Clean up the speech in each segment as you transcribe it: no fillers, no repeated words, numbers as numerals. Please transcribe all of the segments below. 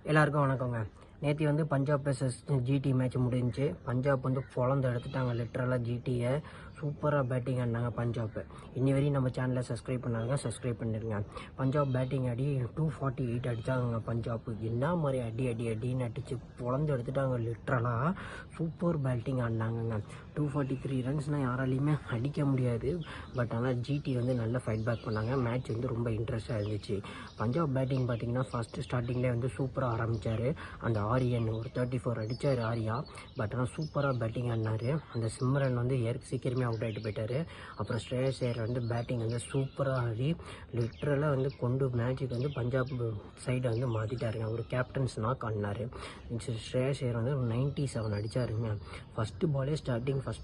எல்லாருக்கும் வணக்கங்க. நேற்று வந்து பஞ்சாப் vs ஜிடி மேட்ச் முடிஞ்சிச்சு. பஞ்சாப் வந்து பொழந்து எடுத்துட்டாங்க லிட்ரலாக ஜிடியை. சூப்பராக பேட்டிங் ஆடினாங்க பஞ்சாப். இன்னி வரையும் நம்ம சேனலை சப்ஸ்கிரைப் பண்ணாங்க, சப்ஸ்கிரைப் பண்ணிடுங்க. பஞ்சாப் பேட்டிங் அடி 248 அடித்தாங்க பஞ்சாப். என்ன மாதிரி அடி அடி அடின்னு அடித்து பொழந்து எடுத்துட்டாங்க லிட்ரலாக. Super batting ஆடினாங்கங்க. 243 ரன்ஸ்னால் யாராலையுமே அடிக்க முடியாது. பட் ஆனால் ஜிடி வந்து நல்ல ஃபைட் பேக் பண்ணாங்க. மேட்ச் வந்து ரொம்ப இன்ட்ரெஸ்டாக இருந்துச்சு. பஞ்சாப் பேட்டிங் பார்த்திங்கன்னா ஃபஸ்ட்டு ஸ்டார்டிங்லேயே வந்து சூப்பராக ஆரம்பித்தார். அந்த ஆரியன் ஒரு 34 அடித்தார் ஆரியா. பட் ஆனால் சூப்பராக பேட்டிங் ஆடினார். அந்த சிம்ரன் வந்து சீக்கிரமே அவுட் ஆகிட்டு போயிட்டார். அப்புறம் ஸ்ரேயஸ் ஐயர் வந்து பேட்டிங் வந்து சூப்பராக ஆடி லிட்ரலாக வந்து கொண்டு மேட்சுக்கு வந்து பஞ்சாப் சைடை வந்து மாற்றிட்டாருங்க. ஒரு கேப்டன்ஸ் நாக் ஆடினார். ஸ்ரேயஸ் ஐயர் வந்து 97 அடித்தாருங்க. ஃபஸ்ட்டு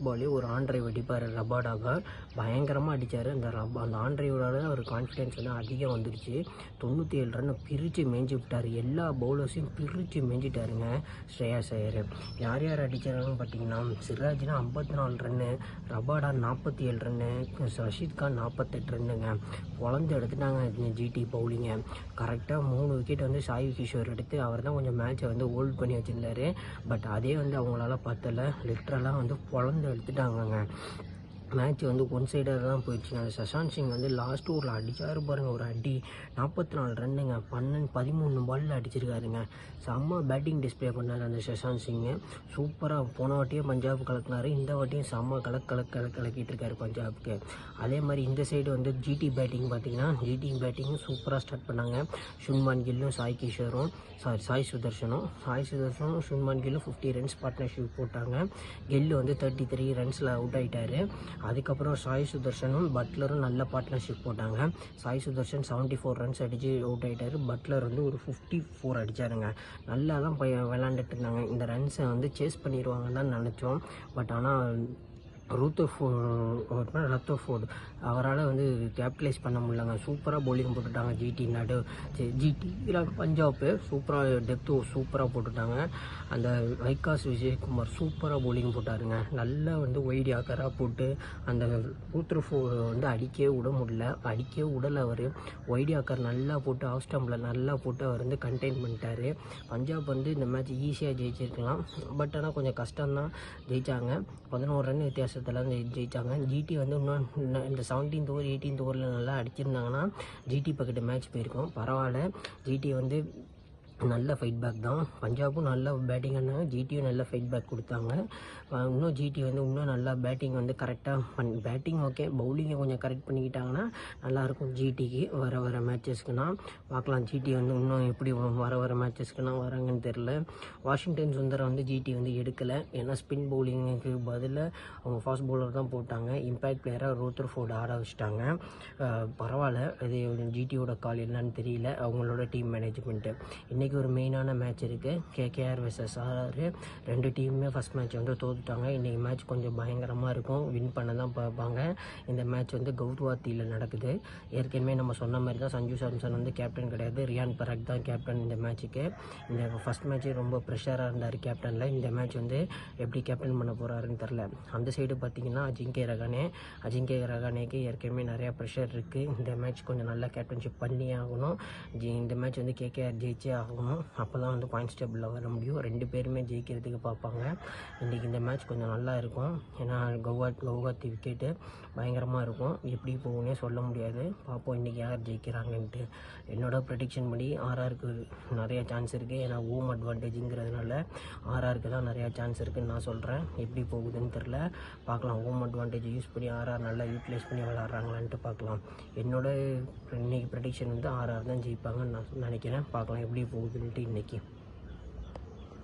பாலே ஒரு ஆன் டிரைவ் அடிப்பார் ரபாடாக. பயங்கரமாக அடித்தார். அந்த ஆன் டிரைவோட ஒரு கான்ஃபிடென்ஸ் வந்து அதிகம் வந்துடுச்சு. 97 ரன் பிரித்து மேய்ஞ்சி விட்டார். எல்லா பவுலர்ஸையும் பிரித்து மேய்ஞ்சிட்டாருங்க ஸ்ரேயஸ் ஐயர். யார் யார் அடித்தாங்கன்னு பார்த்தீங்கன்னா, சிராஜ்னா 54 run, Rabada 47 run, Rashid Khan 48 ரன்னுங்க. பொழந்து எடுத்துட்டாங்க ஜிடி பவுலிங்கை. கரெக்டாக 3 விக்கெட் வந்து சாய் கிஷோர் எடுத்து அவர் தான் கொஞ்சம் மேட்சை வந்து ஹோல்ட் பண்ணி வச்சுருந்தார். பட் அதே வந்து அவங்களால பத்தலை. லிட்ரலாக வந்து பொழந்து எடுத்துட்டாங்கங்க. மேட்ச் வந்து ஒன் சைடாக தான் போயிடுச்சுங்க. சஷாந்த் சிங் வந்து லாஸ்ட் ஓவரில் அடித்தாரு பாருங்கள் ஒரு அடி. 44 ரன்னுங்க. 13 பாலில் அடிச்சிருக்காருங்க. செம்ம பேட்டிங் டிஸ்பிளே பண்ணார் அந்த சஷாந்த் சிங்கு. சூப்பராக போன வாட்டியே பஞ்சாப் கலக்கினார். இந்த வாட்டியும் செம்ம கலக்கிட்டு இருக்காரு பஞ்சாபுக்கு. அதே மாதிரி இந்த சைடு வந்து ஜிடி பேட்டிங் பார்த்திங்கன்னா, ஜிடி பேட்டிங்கும் சூப்பராக ஸ்டார்ட் பண்ணாங்க. சுன்மான் கில்லும் சாய் சுதர்ஷனும் சுன்மான் கில்லும் 50 ரன்ஸ் பார்ட்னர்ஷிப் போட்டாங்க. கெல்லு வந்து 33 ரன்ஸில் அவுட் ஆகிட்டார். அதுக்கப்புறம் சாய் சுதர்ஷனும் பட்லரும் நல்ல பார்ட்னர்ஷிப் போட்டாங்க. சாய் சுதர்ஷன் 74 ரன்ஸ் அடித்து அவுட் ஆகிட்டார். பட்லர் வந்து ஒரு 54 அடித்தாருங்க. நல்லா தான் விளாண்டுட்டு இருந்தாங்க. இந்த ரன்ஸை வந்து சேஸ் பண்ணிடுவாங்கன்னு தான் நினச்சோம். பட் ஆனால் ரத்தோஃபோர்டு அவரால் வந்து கேபிட்டலைஸ் பண்ண முடியலங்க. சூப்பராக பவுலிங் போட்டுட்டாங்க ஜிடி பஞ்சாப்பு. சூப்பராக சூப்பராக போட்டுட்டாங்க. அந்த வைகாஸ் விஜயகுமார் சூப்பராக பவுலிங் போட்டாருங்க. நல்லா வந்து ஒயிட் ஆக்கராக போட்டு அந்த ரூத்ரஃபோர்டு வந்து அடிக்கவே விடலை அவர். ஒயிட் ஆக்கர் நல்லா போட்டு ஆஃப் ஸ்டம்பில் நல்லா போட்டு அவர் வந்து கண்டெயின் பண்ணிட்டார். பஞ்சாப் வந்து இந்த மேட்ச் ஈஸியாக ஜெயிச்சிருக்கலாம். பட் ஆனால் கொஞ்சம் கஷ்டம்தான். ஜெயித்தாங்க. 11 ரன் வித்தியாசத்தில் ஜெயித்தாங்க. ஜிடி வந்து இன்னும் இந்த 17th ஓவர் 18th ஓவரில் நல்லா அடிச்சிருந்தாங்கன்னா ஜிடி பக்கெட்டு மேட்ச் போயிருக்கோம். பரவாயில்ல. ஜிடி வந்து நல்ல ஃபைட் பேக் தான். பஞ்சாபும் நல்லா பேட்டிங் ஆனாங்க. ஜிடியும் நல்ல ஃபைட் பேக் கொடுத்தாங்க. இன்னும் ஜிடி வந்து இன்னும் நல்லா பேட்டிங் வந்து கரெக்டாக பேட்டிங் ஓகே, பவுலிங்கை கொஞ்சம் கரெக்ட் பண்ணிக்கிட்டாங்கன்னா நல்லாயிருக்கும் ஜிடிக்கு. வர மேட்சஸ்க்குனா பார்க்கலாம். ஜிடி வந்து இன்னும் எப்படி வர மேட்சஸ்க்குனா வராங்கன்னு தெரில. வாஷிங்டன் சுந்தரம் வந்து ஜிடி வந்து எடுக்கலை. ஏன்னா ஸ்பின் பவுலிங்குக்கு பதிலாக அவங்க ஃபாஸ்ட் பவுலர் தான் போட்டாங்க. இம்பேக்ட் பிளேயராக ரூத்ரஃபோர்டு ஆட வச்சுட்டாங்க. பரவாயில்ல. இது ஜிடியோட கால் என்னன்னு தெரியல, அவங்களோட டீம் மேனேஜ்மெண்ட்டு. இன்றைக்கி ஒரு மெயினான மேட்ச் இருக்குது. KKR vs RR. 2 டீமுமே ஃபஸ்ட் மேட்ச் வந்து தோத்துட்டாங்க. இன்றைக்கி மேட்ச் கொஞ்சம் பயங்கரமாக இருக்கும். வின் பண்ண தான் பார்ப்பாங்க. இந்த மேட்ச் வந்து கவுஹாத்தியில் நடக்குது. ஏற்கனவே நம்ம சொன்ன மாதிரி தான் சஞ்சு சாம்சன் வந்து கேப்டன் கிடையாது. ரியான் பராக் தான் கேப்டன் இந்த மேட்ச்சுக்கு. இந்த ஃபஸ்ட் மேட்ச்சே ரொம்ப ப்ரெஷராக இருந்தார் கேப்டனில். இந்த மேட்ச் வந்து எப்படி கேப்டன் பண்ண போகிறாருன்னு தெரில. அந்த சைடு பார்த்திங்கன்னா அஜிங்கே ரகானேக்கு ஏற்கனவே நிறையா ப்ரெஷர் இருக்குது. இந்த மேட்ச் கொஞ்சம் நல்லா கேப்டன்ஷிப் பண்ணி ஆகணும். இந்த மேட்ச் வந்து கேகேஆர் ஜெயிச்சே ஆகணும். அப்போ தான் வந்து பாயிண்ட்ஸ் டேபிளில் வர முடியும். 2 பேருமே ஜெயிக்கிறதுக்கு பார்ப்பாங்க. இன்றைக்கி இந்த மேட்ச் கொஞ்சம் நல்லா இருக்கும். ஏன்னா கவுஹாத்தி விக்கெட்டு பயங்கரமாக இருக்கும். எப்படி போகுன்னே சொல்ல முடியாது. பார்ப்போம் இன்றைக்கி யார் ஜெயிக்கிறாங்கன்ட்டு. என்னோட ப்ரெடிக்ஷன் படி RRக்கு நிறையா சான்ஸ் இருக்குது. ஏன்னா ஹோம் அட்வான்டேஜுங்கிறதுனால RRக்கு தான் நிறையா சான்ஸ் இருக்குதுன்னு நான் சொல்கிறேன். எப்படி போகுதுன்னு தெரில. பார்க்கலாம். ஹோம் அட்வான்டேஜ் யூஸ் பண்ணி RR நல்லா யூட்டிலைஸ் பண்ணி விளாட்றாங்களான்ட்டு பார்க்கலாம். என்னோட இன்றைக்கி ப்ரெடிக்ஷன் வந்து RR தான் ஜெயிப்பாங்கன்னு நான் நினைக்கிறேன். பார்க்கலாம் எப்படி போகுதுன்ட்டு இன்றைக்கி.